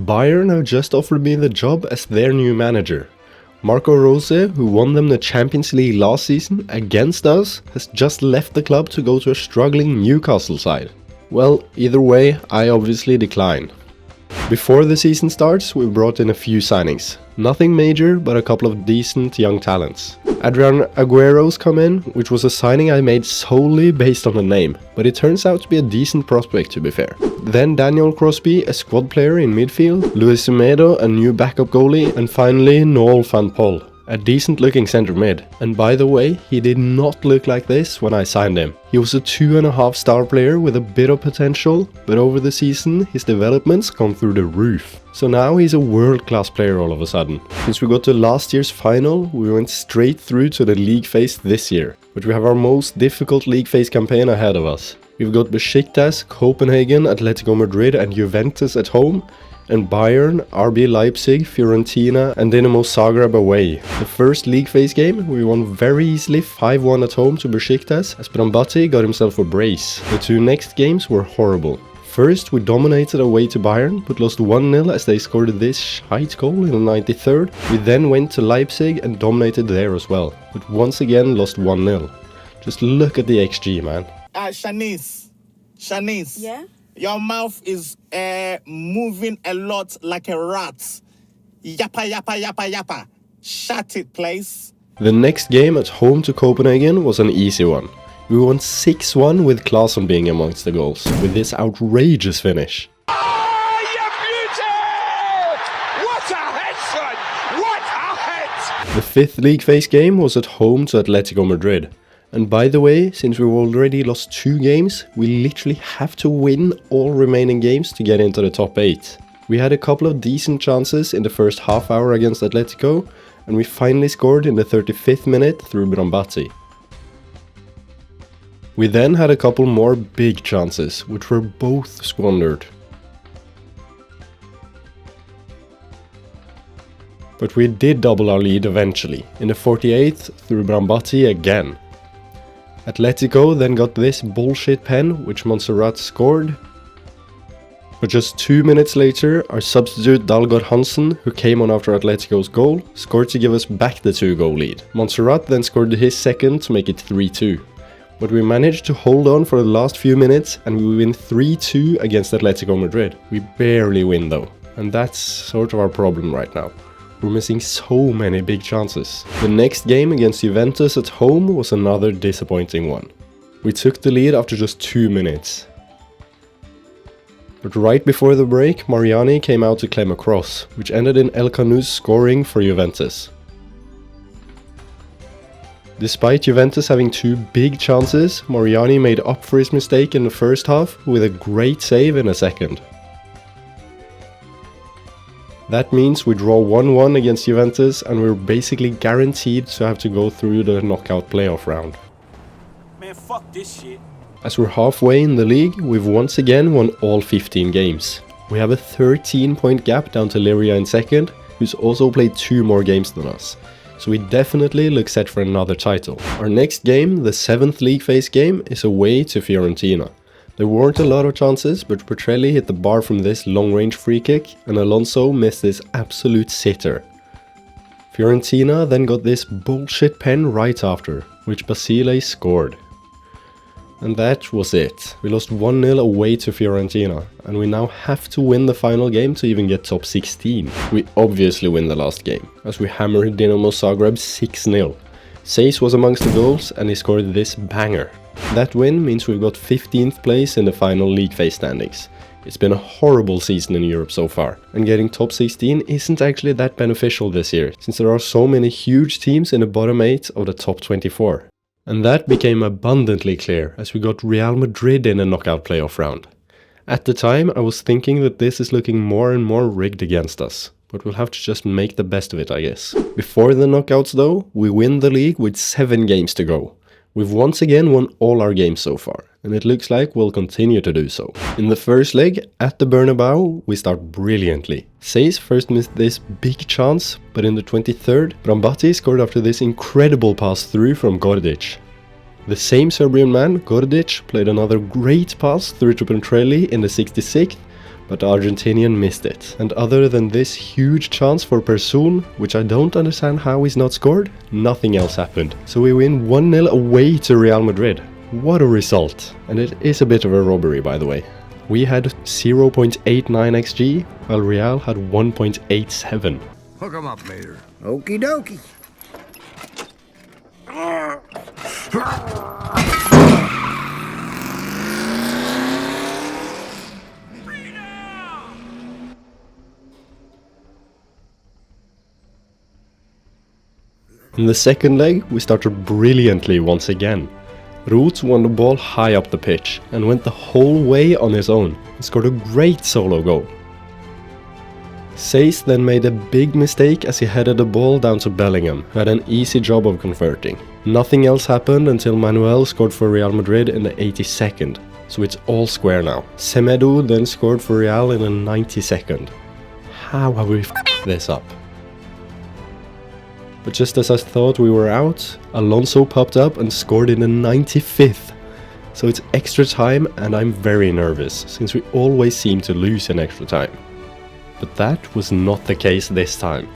Bayern have just offered me the job as their new manager. Marco Rose, who won them the Champions League last season against us, has just left the club to go to a struggling Newcastle side. Well, either way, I obviously decline. Before the season starts, we brought in a few signings. Nothing major, but a couple of decent young talents. Adrian Agüero's come in, which was a signing I made solely based on the name, but it turns out to be a decent prospect, to be fair. Then Daniel Crosby, a squad player in midfield, Luis Semedo, a new backup goalie, and finally Noel van Pol, a decent looking centre mid. And by the way, he did not look like this when I signed him. He was a 2.5 star player with a bit of potential, but over the season his developments come through the roof. So now he's a world-class player all of a sudden. Since we got to last year's final, we went straight through to the league phase this year, but we have our most difficult league phase campaign ahead of us. We've got Besiktas, Copenhagen, Atletico Madrid and Juventus at home, and Bayern, RB Leipzig, Fiorentina and Dinamo Zagreb away. The first league phase game we won very easily 5-1 at home to Besiktas as Brambati got himself a brace. The two next games were horrible. First we dominated away to Bayern but lost 1-0 as they scored this shite goal in the 93rd. We then went to Leipzig and dominated there as well, but once again lost 1-0. Just look at the XG, man. Shanice, Yeah? your mouth is moving a lot like a rat. Yappa, yappa, yappa, yappa. Shut it, please. The next game at home to Copenhagen was an easy one. We won 6-1 with Claesson being amongst the goals, with this outrageous finish. Oh, you beauty! What a head, son! What a head! The fifth league phase game was at home to Atletico Madrid. And by the way, since we've already lost 2 games, we literally have to win all remaining games to get into the top 8. We had a couple of decent chances in the first half hour against Atletico, and we finally scored in the 35th minute through Brambati. We then had a couple more big chances, which were both squandered. But we did double our lead eventually, in the 48th through Brambati again. Atletico then got this bullshit pen, which Montserrat scored. But just 2 minutes later, our substitute Dalgard Hansen, who came on after Atletico's goal, scored to give us back the 2-goal lead. Montserrat then scored his second to make it 3-2. But we managed to hold on for the last few minutes and we win 3-2 against Atletico Madrid. We barely win though, and that's sort of our problem right now. We're missing so many big chances. The next game against Juventus at home was another disappointing one. We took the lead after just 2 minutes. But right before the break, Mariani came out to claim a cross, which ended in El Canous scoring for Juventus. Despite Juventus having 2 big chances, Mariani made up for his mistake in the first half with a great save in the second. That means we draw 1-1 against Juventus and we're basically guaranteed to have to go through the knockout playoff round. Man, fuck this shit. As we're halfway in the league, we've once again won all 15 games. We have a 13-point gap down to Liria in second, who's also played 2 more games than us. So we definitely look set for another title. Our next game, the 7th league phase game, is away to Fiorentina. There weren't a lot of chances, but Petrelli hit the bar from this long-range free kick and Alonso missed this absolute sitter. Fiorentina then got this bullshit pen right after, which Basile scored. And that was it. We lost 1-0 away to Fiorentina, and we now have to win the final game to even get top 16. We obviously win the last game, as we hammered Dinamo Zagreb 6-0. Seis was amongst the goals and he scored this banger. That win means we've got 15th place in the final league phase standings. It's been a horrible season in Europe so far, and getting top 16 isn't actually that beneficial this year, since there are so many huge teams in the bottom 8 of the top 24. And that became abundantly clear as we got Real Madrid in a knockout playoff round. At the time I was thinking that this is looking more and more rigged against us, but we'll have to just make the best of it, I guess. Before the knockouts though, we win the league with 7 games to go. We've once again won all our games so far, and it looks like we'll continue to do so. In the first leg, at the Bernabeu, we start brilliantly. Seis first missed this big chance, but in the 23rd, Brambati scored after this incredible pass through from Gordic. The same Serbian man, Gordic, played another great pass through to Petrelli in the 66th, but the Argentinian missed it. And other than this huge chance for Persoon, which I don't understand how he's not scored, nothing else happened. So we win 1-0 away to Real Madrid. What a result! And it is a bit of a robbery, by the way. We had 0.89 XG, while Real had 1.87. Hook 'em up, Mater. Okie dokie. In the second leg, we started brilliantly once again. Root won the ball high up the pitch and went the whole way on his own and scored a great solo goal. Seis then made a big mistake as he headed the ball down to Bellingham, who had an easy job of converting. Nothing else happened until Manuel scored for Real Madrid in the 82nd, so it's all square now. Semedo then scored for Real in the 92nd. How have we f***ed this up? But just as I thought we were out, Alonso popped up and scored in the 95th. So it's extra time and I'm very nervous, since we always seem to lose in extra time. But that was not the case this time.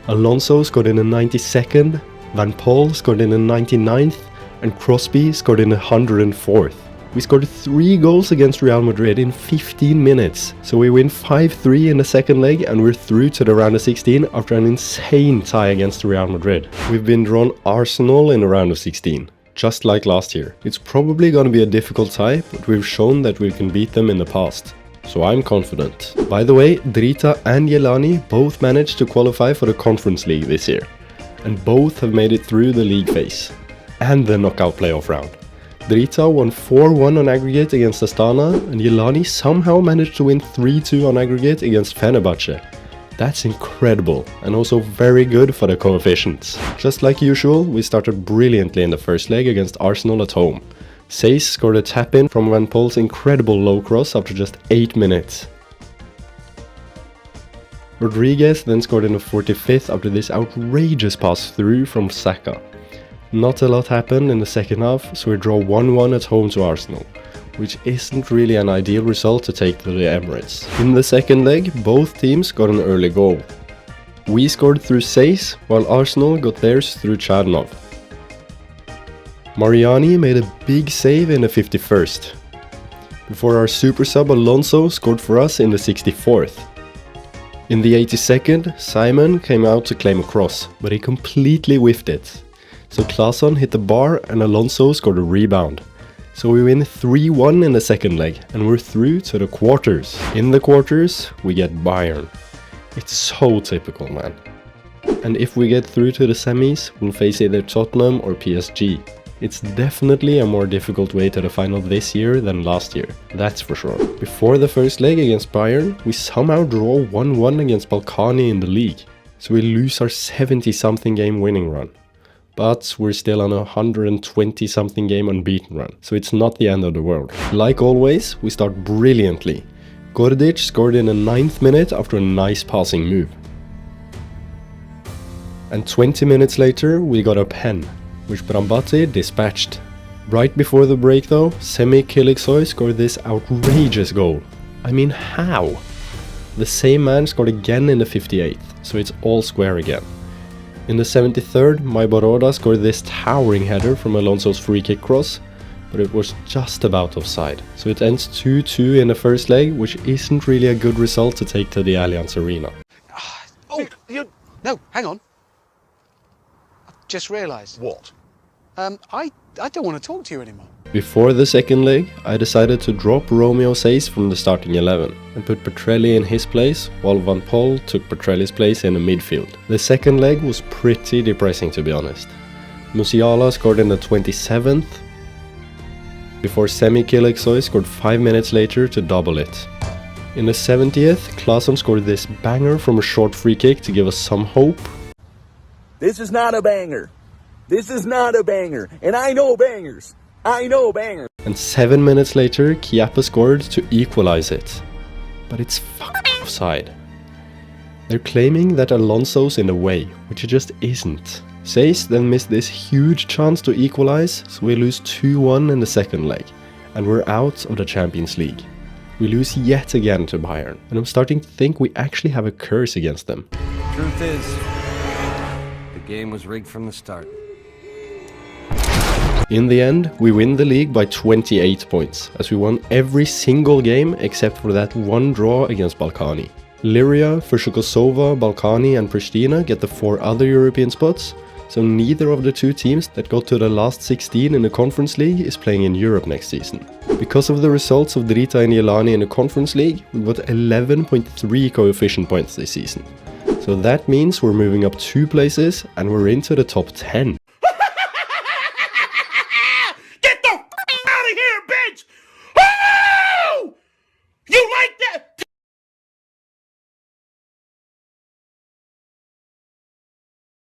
Alonso scored in the 92nd, Van Paul scored in the 99th, and Crosby scored in the 104th. We scored 3 goals against Real Madrid in 15 minutes, so we win 5-3 in the second leg and we're through to the round of 16 after an insane tie against Real Madrid. We've been drawn Arsenal in the round of 16, just like last year. It's probably going to be a difficult tie, but we've shown that we can beat them in the past. So I'm confident. By the way, Drita and Jelani both managed to qualify for the Conference League this year, and both have made it through the league phase and the knockout playoff round. Drita won 4-1 on aggregate against Astana, and Jelani somehow managed to win 3-2 on aggregate against Fenerbahce. That's incredible, and also very good for the coefficients. Just like usual, we started brilliantly in the first leg against Arsenal at home. Seis scored a tap-in from Van Paul's incredible low cross after just 8 minutes. Rodriguez then scored in the 45th after this outrageous pass through from Saka. Not a lot happened in the second half, so we draw 1-1 at home to Arsenal, which isn't really an ideal result to take to the Emirates. In the second leg, both teams got an early goal. We scored through Seis, while Arsenal got theirs through Chadnov. Mariani made a big save in the 51st, before our super sub Alonso scored for us in the 64th. In the 82nd, Simon came out to claim a cross, but he completely whiffed it. So Claesson hit the bar and Alonso scored a rebound. So we win 3-1 in the second leg and we're through to the quarters. In the quarters, we get Bayern. It's so typical, man. And if we get through to the semis, we'll face either Tottenham or PSG. It's definitely a more difficult way to the final this year than last year, that's for sure. Before the first leg against Bayern, we somehow draw 1-1 against Balkany in the league. So we lose our 70-something game winning run. But we're still on a 120-something game unbeaten run, so it's not the end of the world. Like always, we start brilliantly. Gordic scored in the 9th minute after a nice passing move. And 20 minutes later, we got a pen, which Brambati dispatched. Right before the break though, Semi Kiliksoy scored this outrageous goal. I mean, how? The same man scored again in the 58th, so it's all square again. In the 73rd, Maiboroda scored this towering header from Alonso's free kick cross, but it was just about offside. So it ends 2-2 in the first leg, which isn't really a good result to take to the Allianz Arena. Oh, no, hang on. I've just realised. What? I don't want to talk to you anymore. Before the second leg, I decided to drop Romeo Seis from the starting 11 and put Petrelli in his place, while Van Paul took Petrelli's place in the midfield. The second leg was pretty depressing, to be honest. Musiala scored in the 27th, before Semi Kiliksoy scored 5 minutes later to double it. In the 70th, Claesson scored this banger from a short free kick to give us some hope. This is not a banger. This is not a banger. And I know bangers. I know bangers. And 7 minutes later, Chiappa scored to equalize it. But it's fucking offside. They're claiming that Alonso's in the way, which he just isn't. Seis then missed this huge chance to equalize, so we lose 2-1 in the second leg, and we're out of the Champions League. We lose yet again to Bayern, and I'm starting to think we actually have a curse against them. Truth is, the game was rigged from the start. In the end, we win the league by 28 points, as we won every single game except for that one draw against Balkani. Liria, Kosovo, Balkani and Pristina get the 4 other European spots, so neither of the 2 teams that got to the last 16 in the Conference League is playing in Europe next season. Because of the results of Drita and Jelani in the Conference League, we got 11.3 coefficient points this season. So that means we're moving up 2 places and we're into the top 10.